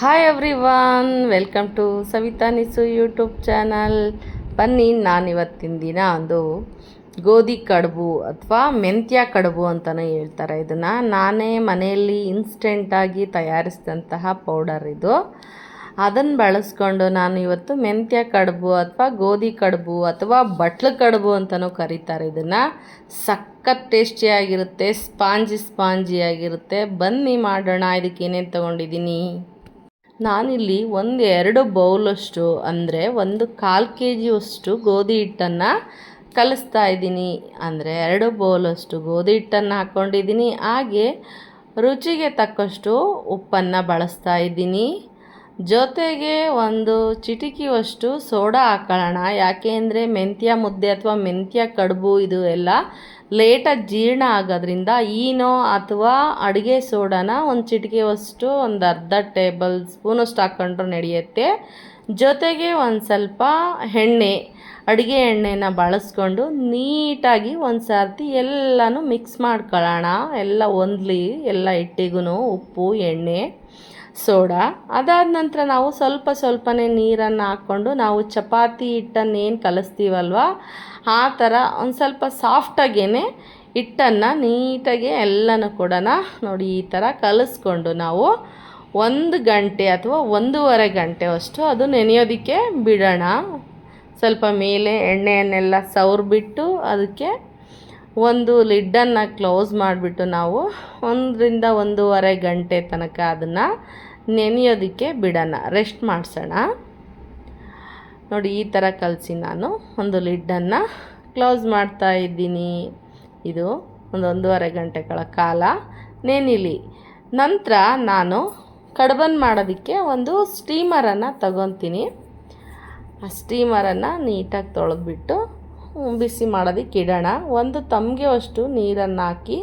Hi everyone, welcome to Savita Nisu YouTube channel. ಬನ್ನಿ, ನಾನಿವತ್ತಿನ ದಿನ ಒಂದು ಗೋಧಿ ಕಡುಬು ಅಥವಾ ಮೆಂತ್ಯ ಕಡುಬು ಅಂತಲೂ ಹೇಳ್ತಾರೆ. ಇದನ್ನು ನಾನೇ ಮನೆಯಲ್ಲಿ ಇನ್ಸ್ಟೆಂಟಾಗಿ ತಯಾರಿಸಿದಂತಹ ಪೌಡರ್ ಇದು. ಅದನ್ನು ಬಳಸ್ಕೊಂಡು ನಾನು ಇವತ್ತು ಮೆಂತ್ಯ ಕಡುಬು ಅಥವಾ ಗೋಧಿ ಕಡುಬು ಅಥವಾ ಬಟ್ಲು ಕಡುಬು ಅಂತಲೂ ಕರೀತಾರೆ. ಇದನ್ನು ಸಖತ್ ಟೇಸ್ಟಿಯಾಗಿರುತ್ತೆ, ಸ್ಪಾಂಜಿಯಾಗಿರುತ್ತೆ. ಬನ್ನಿ ಮಾಡೋಣ. ಇದಕ್ಕೆ ಏನೇನು ತೊಗೊಂಡಿದ್ದೀನಿ. ನಾನಿಲ್ಲಿ 1-2 ಬೌಲಷ್ಟು ಅಂದರೆ 1/4 kg ಗೋಧಿ ಹಿಟ್ಟನ್ನು ಕಲಿಸ್ತಾ ಇದ್ದೀನಿ. ಅಂದರೆ 2 ಬೌಲಷ್ಟು ಗೋಧಿ ಹಿಟ್ಟನ್ನು ಹಾಕ್ಕೊಂಡಿದ್ದೀನಿ. ಹಾಗೆ ರುಚಿಗೆ ತಕ್ಕಷ್ಟು ಉಪ್ಪನ್ನು ಬಳಸ್ತಾ ಇದ್ದೀನಿ. ಜೊತೆಗೆ ಒಂದು ಚಿಟಿಕೆಯಷ್ಟು ಸೋಡಾ ಹಾಕೊಳ್ಳೋಣ. ಯಾಕೆ ಅಂದರೆ ಮೆಂತ್ಯ ಮುದ್ದೆ ಅಥವಾ ಮೆಂತ್ಯ ಕಡುಬು ಇದು ಎಲ್ಲ ಲೇಟಾಗಿ ಜೀರ್ಣ ಆಗೋದ್ರಿಂದ ಈನೋ ಅಥವಾ ಅಡುಗೆ ಸೋಡಾನ ಒಂದು ಚಿಟಿಕೆಯಷ್ಟು ಒಂದು ಅರ್ಧ ಟೇಬಲ್ ಸ್ಪೂನಷ್ಟು ಹಾಕ್ಕೊಂಡ್ರೂ ನಡೆಯುತ್ತೆ. ಜೊತೆಗೆ ಒಂದು ಸ್ವಲ್ಪ ಅಡುಗೆ ಎಣ್ಣೆನ ಬಳಸ್ಕೊಂಡು ನೀಟಾಗಿ ಒಂದು ಸರ್ತಿ ಎಲ್ಲನೂ ಮಿಕ್ಸ್ ಮಾಡ್ಕೊಳ್ಳೋಣ. ಎಲ್ಲ ಹೊಂದ್ಲಿ ಎಲ್ಲ ಹಿಟ್ಟಿಗೂ ಉಪ್ಪು, ಎಣ್ಣೆ, ಸೋಡಾ. ಅದಾದ ನಂತರ ನಾವು ಸ್ವಲ್ಪನೇ ನೀರನ್ನು ಹಾಕ್ಕೊಂಡು ನಾವು ಚಪಾತಿ ಹಿಟ್ಟನ್ನು ಏನು ಕಲಿಸ್ತೀವಲ್ವ ಆ ಥರ ಒಂದು ಸ್ವಲ್ಪ ಸಾಫ್ಟಾಗೇ ಹಿಟ್ಟನ್ನು ನೀಟಾಗಿ ಎಲ್ಲನೂ ಕೂಡ ನೋಡಿ ಈ ಥರ ಕಲಿಸ್ಕೊಂಡು ನಾವು 1 ಗಂಟೆ ಅಥವಾ 1.5 ಗಂಟೆ ಅಷ್ಟು ಅದು ನೆನೆಯೋದಕ್ಕೆ ಬಿಡೋಣ. ಸ್ವಲ್ಪ ಮೇಲೆ ಎಣ್ಣೆಯನ್ನೆಲ್ಲ ಸವರ್ಬಿಟ್ಟು ಅದಕ್ಕೆ ಒಂದು ಲಿಡ್ಡನ್ನು ಕ್ಲೋಸ್ ಮಾಡಿಬಿಟ್ಟು ನಾವು 1ರಿಂದ 1.5 ಗಂಟೆ ತನಕ ಅದನ್ನು ನೆನೆಯೋದಕ್ಕೆ ಬಿಡೋಣ, ರೆಸ್ಟ್ ಮಾಡಿಸೋಣ. ನೋಡಿ ಈ ಥರ ಕಲಸಿ ನಾನು ಒಂದು ಲಿಡ್ಡನ್ನು ಕ್ಲೋಸ್ ಮಾಡ್ತಾ ಇದ್ದೀನಿ. ಇದು 1.5 ಗಂಟೆಗಳ ಕಾಲ ನೆನಿಲಿ. ನಂತರ ನಾನು ಕಡುಬನ್ನು ಮಾಡೋದಕ್ಕೆ ಒಂದು ಸ್ಟೀಮರನ್ನು ತಗೊತೀನಿ. ಆ ಸ್ಟೀಮರನ್ನು ನೀಟಾಗಿ ತೊಳೆದ್ಬಿಟ್ಟು ಬಿಸಿ ಮಾಡೋದಕ್ಕೆ ಇಡೋಣ. ಒಂದು ತಮ್ಗೆ ಅಷ್ಟು ನೀರನ್ನು ಹಾಕಿ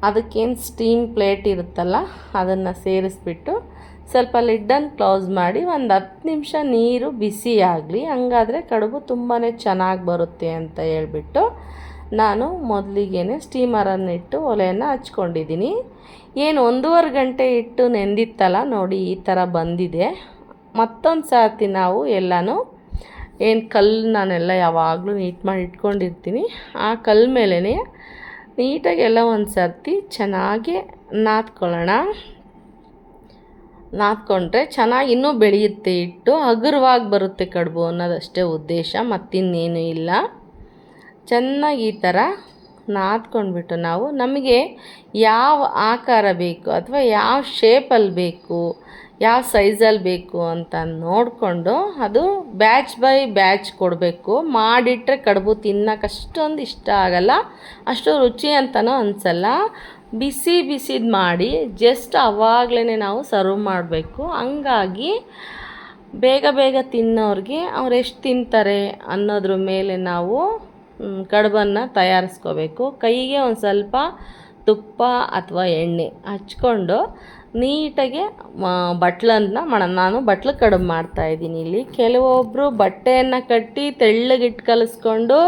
ಅದಕ್ಕೇನು ಸ್ಟೀಮ್ ಪ್ಲೇಟ್ ಇರುತ್ತಲ್ಲ ಅದನ್ನು ಸೇರಿಸ್ಬಿಟ್ಟು ಸ್ವಲ್ಪ ಲಿಡ್ಡನ್ನು ಕ್ಲೋಸ್ ಮಾಡಿ ಒಂದು 10 ನಿಮಿಷ ನೀರು ಬಿಸಿ ಆಗಲಿ. ಹಂಗಾದರೆ ಕಡುಬು ತುಂಬಾ ಚೆನ್ನಾಗಿ ಬರುತ್ತೆ ಅಂತ ಹೇಳ್ಬಿಟ್ಟು ನಾನು ಮೊದಲಿಗೆ ಸ್ಟೀಮರನ್ನು ಇಟ್ಟು ಒಲೆಯನ್ನು ಹಚ್ಕೊಂಡಿದ್ದೀನಿ. ಏನು 1.5 ಗಂಟೆ ಇಟ್ಟು ನೆಂದಿತ್ತಲ್ಲ ನೋಡಿ ಈ ಥರ ಬಂದಿದೆ. ಮತ್ತೊಂದು ಸರ್ತಿ ನಾವು ಎಲ್ಲನೂ ಏನು ಕಲ್ಲು ನಾನೆಲ್ಲ ಯಾವಾಗಲೂ ನೀಟ್ ಮಾಡಿ ಇಟ್ಕೊಂಡಿರ್ತೀನಿ. ಆ ಕಲ್ಲು ಮೇಲೇ ನೀಟಾಗಿ ಎಲ್ಲ ಒಂದು ಸರ್ತಿ ಚೆನ್ನಾಗಿ ನಾದ್ಕೊಂಡ್ರೆ ಚೆನ್ನಾಗಿ ಇನ್ನೂ ಬೆಳೆಯುತ್ತೆ. ಹಿಟ್ಟು ಹಗುರವಾಗಿ ಬರುತ್ತೆ ಕಡುಬು ಅನ್ನೋದಷ್ಟೇ ಉದ್ದೇಶ, ಮತ್ತಿನ್ನೇನು ಇಲ್ಲ. ಚೆನ್ನಾಗಿ ಈ ಥರ ನಾದ್ಕೊಂಡ್ಬಿಟ್ಟು ನಾವು ನಮಗೆ ಯಾವ ಆಕಾರ ಬೇಕು ಅಥವಾ ಯಾವ ಶೇಪಲ್ಲಿ ಬೇಕು, ಯಾವ ಸೈಜಲ್ಲಿ ಬೇಕು ಅಂತ ನೋಡಿಕೊಂಡು ಅದು ಬ್ಯಾಚ್ ಬೈ ಬ್ಯಾಚ್ ಕೊಡಬೇಕು. ಮಾಡಿಟ್ರೆ ಕಡುಬು ತಿನ್ನೋಕೆ ಅಷ್ಟೊಂದು ಇಷ್ಟ ಆಗಲ್ಲ, ಅಷ್ಟು ರುಚಿ ಅಂತಲೂ ಅನಿಸಲ್ಲ. ಬಿಸಿದು ಮಾಡಿ ಜಸ್ಟ್ ಆವಾಗಲೇ ನಾವು ಸರ್ವ್ ಮಾಡಬೇಕು. ಹಂಗಾಗಿ ಬೇಗ ತಿನ್ನೋರಿಗೆ ಅವ್ರು ಎಷ್ಟು ತಿಂತಾರೆ ಅನ್ನೋದ್ರ ಮೇಲೆ ನಾವು ಕಡುಬನ್ನು ತಯಾರಿಸ್ಕೋಬೇಕು. ಕೈಗೆ ಒಂದು ಸ್ವಲ್ಪ ತುಪ್ಪ ಅಥವಾ ಎಣ್ಣೆ ಹಚ್ಕೊಂಡು ನೀಟಾಗಿ ಬಟ್ಲನ್ನು ಮಾಡೋಣ. ನಾನು ಬಟ್ಲು ಕಡುಬು ಮಾಡ್ತಾಯಿದ್ದೀನಿ ಇಲ್ಲಿ. ಕೆಲವೊಬ್ಬರು ಬಟ್ಟೆಯನ್ನು ಕಟ್ಟಿ ತೆಳ್ಳಗಿಟ್ಟು ಕಲಿಸ್ಕೊಂಡು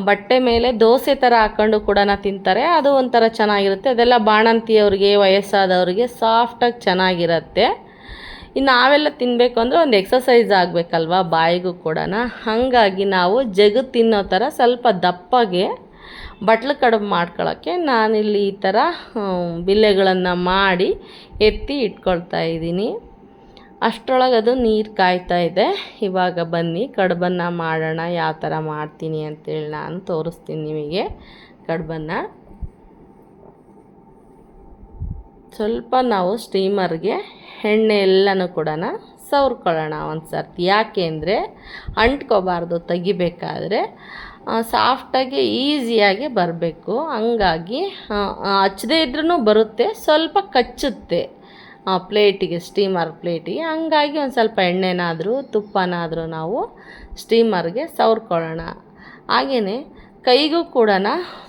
ಬಟ್ಟೆ ಮೇಲೆ ದೋಸೆ ಥರ ಹಾಕ್ಕೊಂಡು ಕೂಡ ತಿಂತಾರೆ. ಅದು ಒಂಥರ ಚೆನ್ನಾಗಿರುತ್ತೆ. ಅದೆಲ್ಲ ಬಾಣಂತಿಯವ್ರಿಗೆ, ವಯಸ್ಸಾದವ್ರಿಗೆ ಸಾಫ್ಟಾಗಿ ಚೆನ್ನಾಗಿರುತ್ತೆ. ಇನ್ನು ನಾವೆಲ್ಲ ತಿನ್ನಬೇಕು ಅಂದರೆ ಒಂದು ಎಕ್ಸಸೈಸ್ ಆಗಬೇಕಲ್ವ ಬಾಯಿಗೂ ಕೂಡ. ಹಾಗಾಗಿ ನಾವು ಜಗತ್ತು ತಿನ್ನೋ ಥರ ಸ್ವಲ್ಪ ದಪ್ಪಗೆ ಬಟ್ಲು ಕಡುಬು ಮಾಡ್ಕೊಳ್ಳೋಕ್ಕೆ ನಾನಿಲ್ಲಿ ಈ ಥರ ಬಿಲ್ಲೆಗಳನ್ನು ಮಾಡಿ ಎತ್ತಿ ಇಟ್ಕೊಳ್ತಾ ಇದ್ದೀನಿ. ಅಷ್ಟರೊಳಗೆ ಅದು ನೀರು ಕಾಯ್ತಾ ಇದೆ. ಇವಾಗ ಬನ್ನಿ ಕಡುಬನ್ನು ಮಾಡೋಣ. ಯಾವ ಥರ ಮಾಡ್ತೀನಿ ಅಂತೇಳಿ ನಾನು ತೋರಿಸ್ತೀನಿ ನಿಮಗೆ. ಕಡುಬನ್ನು ಸ್ವಲ್ಪ ನಾವು ಸ್ಟೀಮರ್ಗೆ ಎಣ್ಣೆ ಎಲ್ಲನೂ ಕೂಡ ಸವರ್ಕೊಳ್ಳೋಣ ಒಂದು ಸರ್ತಿ. ಯಾಕೆ ಅಂದರೆ ಅಂಟ್ಕೋಬಾರ್ದು, ತೆಗಿಬೇಕಾದ್ರೆ ಸಾಫ್ಟಾಗಿ ಈಸಿಯಾಗಿ ಬರಬೇಕು. ಹಂಗಾಗಿ ಹಚ್ಚದೇ ಇದ್ರೂ ಬರುತ್ತೆ, ಸ್ವಲ್ಪ ಕಚ್ಚುತ್ತೆ ಪ್ಲೇಟಿಗೆ, ಸ್ಟೀಮರ್ ಪ್ಲೇಟಿಗೆ. ಹಂಗಾಗಿ ಒಂದು ಸ್ವಲ್ಪ ಎಣ್ಣೆನಾದರೂ ತುಪ್ಪನಾದರೂ ನಾವು ಸ್ಟೀಮರ್ಗೆ ಸವರ್ಕೊಳ್ಳೋಣ. ಹಾಗೆಯೇ ಕೈಗೂ ಕೂಡ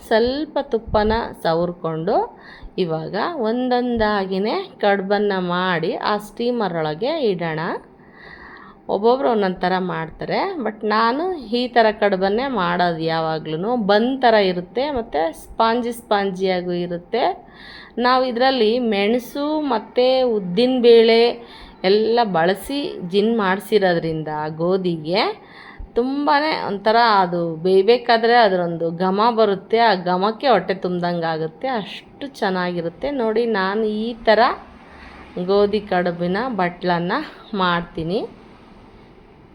ಸ್ವಲ್ಪ ತುಪ್ಪನ ಸವರ್ಕೊಂಡು ಇವಾಗ ಒಂದೊಂದಾಗಿಯೇ ಕಡುಬನ್ನು ಮಾಡಿ ಆ ಸ್ಟೀಮರ್ ಒಳಗೆ ಇಡೋಣ. ಒಬ್ಬೊಬ್ಬರು ಒಂದೊಂದು ಥರ ಮಾಡ್ತಾರೆ, ಬಟ್ ನಾನು ಈ ಥರ ಕಡುಬನ್ನೇ ಮಾಡೋದು. ಯಾವಾಗ್ಲೂ ಬಂದ್ ಥರ ಇರುತ್ತೆ ಮತ್ತು ಸ್ಪಾಂಜಿಯಾಗೂ ಇರುತ್ತೆ. ನಾವು ಇದರಲ್ಲಿ ಮೆಣಸು ಮತ್ತು ಉದ್ದಿನಬೇಳೆ ಎಲ್ಲ ಬಳಸಿ ಜಿನ್ ಮಾಡಿಸಿರೋದ್ರಿಂದ ಗೋಧಿಗೆ ತುಂಬಾ ಒಂಥರ ಅದು ಬೇಯಬೇಕಾದ್ರೆ ಅದರೊಂದು ಘಮ ಬರುತ್ತೆ. ಆ ಘಮಕ್ಕೆ ಹೊಟ್ಟೆ ತುಂಬ್ದಂಗೆ ಆಗುತ್ತೆ, ಅಷ್ಟು ಚೆನ್ನಾಗಿರುತ್ತೆ. ನೋಡಿ, ನಾನು ಈ ಥರ ಗೋಧಿ ಕಡುಬಿನ ಬಟ್ಲನ್ನು ಮಾಡ್ತೀನಿ.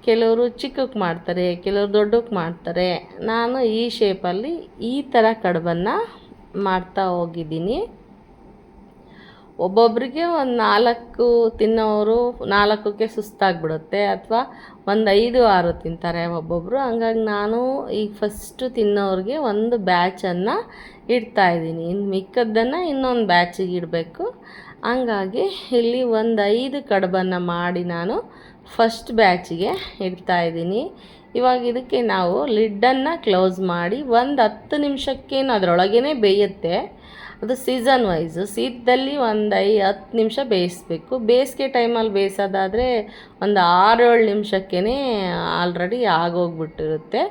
ಕೆಲವರು ಚಿಕ್ಕಕ್ಕೆ ಮಾಡ್ತಾರೆ, ಕೆಲವರು ದೊಡ್ಡಕ್ಕೆ ಮಾಡ್ತಾರೆ. ನಾನು ಈ ಶೇಪಲ್ಲಿ ಈ ಥರ ಕಡುಬನ್ನು ಮಾಡ್ತಾ ಹೋಗಿದ್ದೀನಿ. ಒಬ್ಬೊಬ್ಬರಿಗೆ ಒಂದು 4 ತಿನ್ನೋರು 4ಕ್ಕೆ ಸುಸ್ತಾಗಿಬಿಡುತ್ತೆ, ಅಥವಾ ಒಂದು 5-6 ತಿಂತಾರೆ ಒಬ್ಬೊಬ್ಬರು. ಹಂಗಾಗಿ ನಾನು ಈಗ ಫಸ್ಟು ತಿನ್ನೋರಿಗೆ ಒಂದು ಬ್ಯಾಚನ್ನು ಇಡ್ತಾಯಿದ್ದೀನಿ, ಇನ್ನು ಮಿಕ್ಕದ್ದನ್ನು ಇನ್ನೊಂದು ಬ್ಯಾಚಿಗೆ ಇಡಬೇಕು. ಹಂಗಾಗಿ ಇಲ್ಲಿ ಒಂದು 5 ಕಡುಬನ್ನು ಮಾಡಿ ನಾನು ಫಸ್ಟ್ ಬ್ಯಾಚಿಗೆ ಇಡ್ತಾಯಿದ್ದೀನಿ. ಇವಾಗ ಇದಕ್ಕೆ ನಾವು ಲಿಡ್ಡನ್ನು ಕ್ಲೋಸ್ ಮಾಡಿ ಒಂದು 10 ನಿಮಿಷಕ್ಕೇನು ಅದರೊಳಗೇ ಬೇಯುತ್ತೆ. ಅದು ಸೀಸನ್ ವೈಸು, ಶೀತದಲ್ಲಿ ಒಂದು 10 ನಿಮಿಷ ಬೇಯಿಸಬೇಕು. ಬೇಸಿಗೆ ಟೈಮಲ್ಲಿ ಬೇಯಿಸೋದಾದರೆ ಒಂದು 6-7 ನಿಮಿಷಕ್ಕೇ ಆಲ್ರೆಡಿ ಆಗೋಗ್ಬಿಟ್ಟಿರುತ್ತೆ.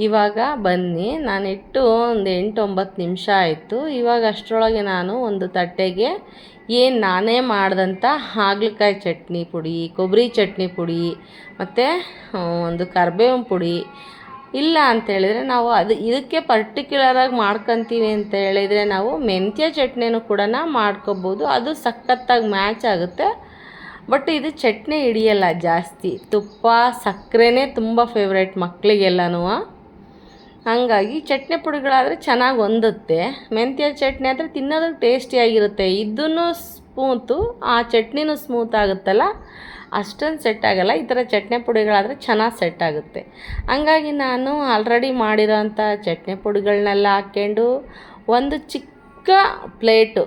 ಇವಾಗ ಬನ್ನಿ, ನಾನಿಟ್ಟು ಒಂದು 8-9 ನಿಮಿಷ ಆಯಿತು. ಇವಾಗ ಅಷ್ಟರೊಳಗೆ ನಾನು ಒಂದು ತಟ್ಟೆಗೆ ಏನು ನಾನೇ ಮಾಡಿದಂಥ ಹಾಗಲಕಾಯಿ ಚಟ್ನಿ ಪುಡಿ, ಕೊಬ್ಬರಿ ಚಟ್ನಿ ಪುಡಿ ಮತ್ತು ಒಂದು ಕರಿಬೇವಿನ ಪುಡಿ, ಇಲ್ಲ ಅಂತೇಳಿದರೆ ನಾವು ಇದಕ್ಕೆ ಪರ್ಟಿಕ್ಯುಲರಾಗಿ ಮಾಡ್ಕೊತೀವಿ ಅಂತ ಹೇಳಿದರೆ ನಾವು ಮೆಂತ್ಯ ಚಟ್ನಿನೂ ಕೂಡ ಮಾಡ್ಕೊಬೋದು. ಅದು ಸಖತ್ತಾಗಿ ಮ್ಯಾಚ್ ಆಗುತ್ತೆ. ಬಟ್ ಇದು ಚಟ್ನಿ ಹಿಡಿಯಲ್ಲ ಜಾಸ್ತಿ. ತುಪ್ಪ ಸಕ್ಕರೆನೇ ತುಂಬ ಫೇವ್ರೇಟ್ ಮಕ್ಕಳಿಗೆಲ್ಲನೂ. ಹಾಗಾಗಿ ಚಟ್ನಿ ಪುಡಿಗಳಾದರೆ ಚೆನ್ನಾಗಿ ಹೊಂದುತ್ತೆ. ಮೆಂತ್ಯ ಚಟ್ನಿ ಆದರೆ ತಿನ್ನೋದಕ್ಕೆ ಟೇಸ್ಟಿಯಾಗಿರುತ್ತೆ. ಇದನ್ನು ಸ್ಮೂತು, ಆ ಚಟ್ನಿನೂ ಸ್ಮೂತ್ ಆಗುತ್ತಲ್ಲ, ಅಷ್ಟೊಂದು ಸೆಟ್ ಆಗೋಲ್ಲ. ಈ ಥರ ಚಟ್ನಿ ಪುಡಿಗಳಾದರೆ ಚೆನ್ನಾಗಿ ಸೆಟ್ ಆಗುತ್ತೆ. ಹಂಗಾಗಿ ನಾನು ಆಲ್ರೆಡಿ ಮಾಡಿರೋಂಥ ಚಟ್ನಿ ಪುಡಿಗಳನ್ನೆಲ್ಲ ಹಾಕ್ಕೊಂಡು ಒಂದು ಚಿಕ್ಕ ಪ್ಲೇಟು,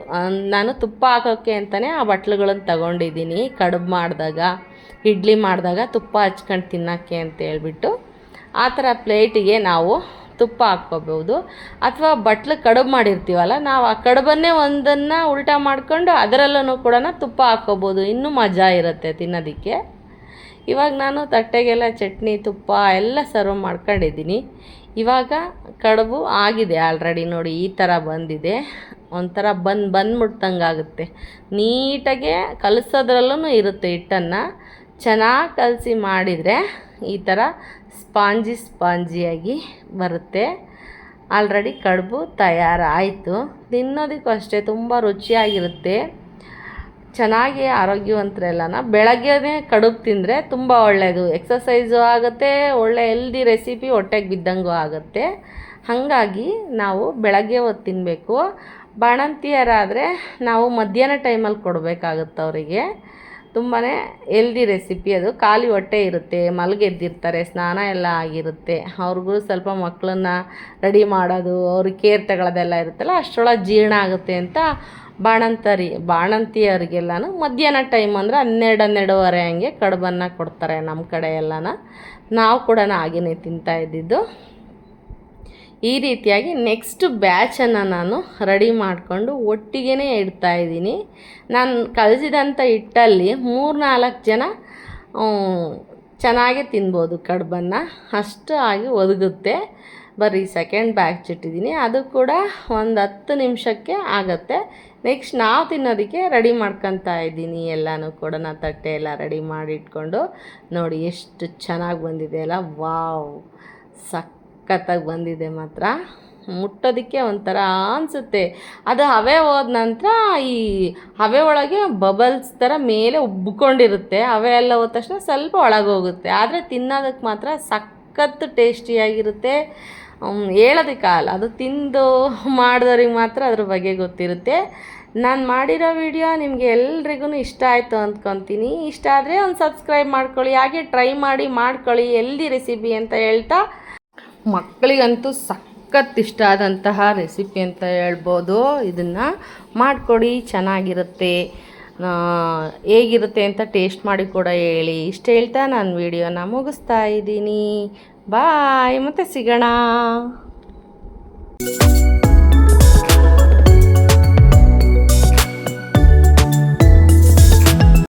ನಾನು ತುಪ್ಪ ಹಾಕೋಕ್ಕೆ ಅಂತಲೇ ಆ ಬಟ್ಲುಗಳನ್ನು ತಗೊಂಡಿದ್ದೀನಿ. ಕಡುಬು ಮಾಡಿದಾಗ, ಇಡ್ಲಿ ಮಾಡಿದಾಗ ತುಪ್ಪ ಹಚ್ಕೊಂಡು ತಿನ್ನೋಕ್ಕೆ ಅಂತ ಹೇಳ್ಬಿಟ್ಟು ಆ ಥರ ಪ್ಲೇಟಿಗೆ ನಾವು ತುಪ್ಪ ಹಾಕ್ಕೋಬೋದು. ಅಥವಾ ಬಟ್ಲು ಕಡುಬು ಮಾಡಿರ್ತೀವಲ್ಲ, ನಾವು ಆ ಕಡುಬನ್ನೇ ಒಂದನ್ನು ಉಲ್ಟಾ ಮಾಡ್ಕೊಂಡು ಅದರಲ್ಲೂ ಕೂಡ ತುಪ್ಪ ಹಾಕ್ಕೋಬೋದು, ಇನ್ನೂ ಮಜಾ ಇರುತ್ತೆ ತಿನ್ನೋದಕ್ಕೆ. ಇವಾಗ ನಾನು ತಟ್ಟೆಗೆಲ್ಲ ಚಟ್ನಿ ತುಪ್ಪ ಎಲ್ಲ ಸರ್ವ್ ಮಾಡ್ಕೊಂಡಿದ್ದೀನಿ. ಇವಾಗ ಕಡುಬು ಆಗಿದೆ ಆಲ್ರೆಡಿ. ನೋಡಿ, ಈ ಥರ ಬಂದಿದೆ. ಒಂಥರ ಬಂದ್ಬಿಡ್ತಂಗೆ ಆಗುತ್ತೆ. ನೀಟಾಗೆ ಕಲಸೋದ್ರಲ್ಲೂ ಇರುತ್ತೆ ಹಿಟ್ಟನ್ನು. ಚೆನ್ನಾಗಿ ಕಲಸಿ ಮಾಡಿದರೆ ಈ ಥರ ಸ್ಪಾಂಜಿಯಾಗಿ ಬರುತ್ತೆ. ಆಲ್ರೆಡಿ ಕಡುಬು ತಯಾರಾಯಿತು. ತಿನ್ನೋದಕ್ಕೂ ಅಷ್ಟೇ ತುಂಬ ರುಚಿಯಾಗಿರುತ್ತೆ. ಚೆನ್ನಾಗಿ ಆರೋಗ್ಯವಂತರೆಲ್ಲನ ಬೆಳಗ್ಗೆನೇ ಕಡುಬು ತಿಂದರೆ ತುಂಬ ಒಳ್ಳೆಯದು. ಎಕ್ಸಸೈಸು ಆಗುತ್ತೆ, ಒಳ್ಳೆ ಹೆಲ್ದಿ ರೆಸಿಪಿ ಹೊಟ್ಟೆಗೆ ಬಿದ್ದಂಗೂ ಆಗುತ್ತೆ. ಹಾಗಾಗಿ ನಾವು ಬೆಳಗ್ಗೆ ಹೊತ್ತು ತಿನ್ನಬೇಕು. ಬಾಣಂತಿಯರಾದರೆ ನಾವು ಮಧ್ಯಾಹ್ನ ಟೈಮಲ್ಲಿ ಕೊಡಬೇಕಾಗುತ್ತೆ ಅವರಿಗೆ. ತುಂಬಾ ಹೆಲ್ದಿ ರೆಸಿಪಿ ಅದು. ಖಾಲಿ ಹೊಟ್ಟೆ ಇರುತ್ತೆ, ಮಲಗೆದ್ದಿರ್ತಾರೆ, ಸ್ನಾನ ಎಲ್ಲ ಆಗಿರುತ್ತೆ. ಅವ್ರಿಗೂ ಸ್ವಲ್ಪ ಮಕ್ಕಳನ್ನ ರೆಡಿ ಮಾಡೋದು, ಅವ್ರಿಗೆ ಕೇರ್ ತಗೊಳ್ಳೋದೆಲ್ಲ ಇರುತ್ತಲ್ಲ, ಅಷ್ಟರೊಳಗೆ ಜೀರ್ಣ ಆಗುತ್ತೆ ಅಂತ ಬಾಣಂತಿಯರಿಗೆಲ್ಲನೂ ಮಧ್ಯಾಹ್ನ ಟೈಮ್ ಅಂದರೆ 12-12:30 ಹಂಗೆ ಕಡುಬನ್ನು ಕೊಡ್ತಾರೆ ನಮ್ಮ ಕಡೆ ಎಲ್ಲನ. ನಾವು ಕೂಡ ಹಾಗೇ ತಿಂತಾಯಿದ್ದಿದ್ದು. ಈ ರೀತಿಯಾಗಿ ನೆಕ್ಸ್ಟ್ ಬ್ಯಾಚನ್ನು ನಾನು ರೆಡಿ ಮಾಡಿಕೊಂಡು ಒಟ್ಟಿಗೆ ಇಡ್ತಾಯಿದ್ದೀನಿ. ನಾನು ಕಲಿಸಿದಂಥ ಹಿಟ್ಟಲ್ಲಿ 3-4 ಜನ ಚೆನ್ನಾಗೇ ತಿನ್ಬೋದು ಕಡುಬನ್ನು, ಅಷ್ಟು ಆಗಿ ಒದಗುತ್ತೆ. ಬರೀ ಸೆಕೆಂಡ್ ಬ್ಯಾಚ್ ಇಟ್ಟಿದ್ದೀನಿ, ಅದು ಕೂಡ ಒಂದು 10 ನಿಮಿಷಕ್ಕೆ ಆಗುತ್ತೆ. ನೆಕ್ಸ್ಟ್ ನಾವು ತಿನ್ನೋದಕ್ಕೆ ರೆಡಿ ಮಾಡ್ಕೊತಾ ಇದ್ದೀನಿ. ಎಲ್ಲನೂ ಕೂಡ ನಾನು ತಟ್ಟೆ ಎಲ್ಲ ರೆಡಿ ಮಾಡಿ ಇಟ್ಕೊಂಡು ನೋಡಿ ಎಷ್ಟು ಚೆನ್ನಾಗಿ ಬಂದಿದೆ ಅಲ್ಲ. ವಾವ್, ಸಖತ್ತಾಗಿ ಬಂದಿದೆ ಮಾತ್ರ. ಮುಟ್ಟೋದಕ್ಕೆ ಒಂಥರ ಅನಿಸುತ್ತೆ. ಅದು ಹವೆ ಹೋದ ನಂತರ ಈ ಹವೆ ಒಳಗೆ ಬಬಲ್ಸ್ ಥರ ಮೇಲೆ ಉಬ್ಕೊಂಡಿರುತ್ತೆ. ಹವೆ ಎಲ್ಲ ಹೋದ ತಕ್ಷಣ ಸ್ವಲ್ಪ ಒಳಗೆ ಹೋಗುತ್ತೆ. ಆದರೆ ತಿನ್ನೋದಕ್ಕೆ ಮಾತ್ರ ಸಖತ್ತು ಟೇಸ್ಟಿಯಾಗಿರುತ್ತೆ. ಹೇಳೋದಕ್ಕಾಗಲ್ಲ, ಅದು ತಿಂದು ಮಾಡಿದವ್ರಿಗೆ ಮಾತ್ರ ಅದ್ರ ಬಗ್ಗೆ ಗೊತ್ತಿರುತ್ತೆ. ನಾನು ಮಾಡಿರೋ ವಿಡಿಯೋ ನಿಮಗೆ ಎಲ್ರಿಗೂ ಇಷ್ಟ ಆಯಿತು ಅಂದ್ಕೊತೀನಿ. ಇಷ್ಟ ಆದರೆ ಒಂದು ಸಬ್ಸ್ಕ್ರೈಬ್ ಮಾಡ್ಕೊಳ್ಳಿ, ಹಾಗೆ ಟ್ರೈ ಮಾಡಿ ಮಾಡ್ಕೊಳ್ಳಿ. ಹೆಲ್ದಿ ರೆಸಿಪಿ ಅಂತ ಹೇಳ್ತಾ, ಮಕ್ಕಳಿಗಂತೂ ಸಖತ್ ಇಷ್ಟ ಆದಂತಹ ರೆಸಿಪಿ ಅಂತ ಹೇಳ್ಬೋದು. ಇದನ್ನು ಮಾಡಿಕೊಡಿ, ಚೆನ್ನಾಗಿರುತ್ತೆ. ಹೇಗಿರುತ್ತೆ ಅಂತ ಟೇಸ್ಟ್ ಮಾಡಿ ಕೂಡ ಹೇಳಿ. ಇಷ್ಟ ಹೇಳ್ತಾ ನಾನು ವಿಡಿಯೋನ ಮುಗಿಸ್ತಾ ಇದ್ದೀನಿ. ಬಾಯ್, ಮತ್ತೆ ಸಿಗೋಣ.